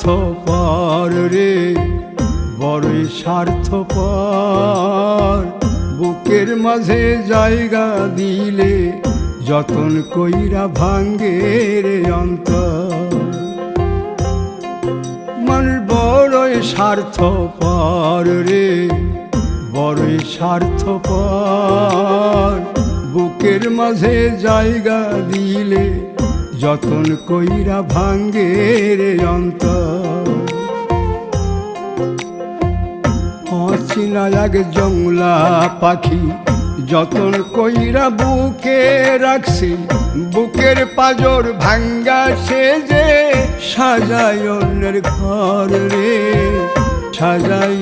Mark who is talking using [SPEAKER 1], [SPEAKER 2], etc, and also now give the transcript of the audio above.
[SPEAKER 1] স্বার্থপর রে, বড়ই স্বার্থপর। বুকের মাঝে জায়গা দিলে যতন কইরা ভাঙ্গে রে অন্তর। মানুষ বড়ই স্বার্থপর রে, বড়ই স্বার্থপর। বুকের মাঝে জায়গা দিলে যতন কইরা ভাঙ্গে রে অন্তর। অচিনা এক জংলা পাখি যতন কইরা বুকে রাখছি, বুকের পাজর ভাঙ্গা সে যে সাজায় অন্যের ঘর রে, সাজায়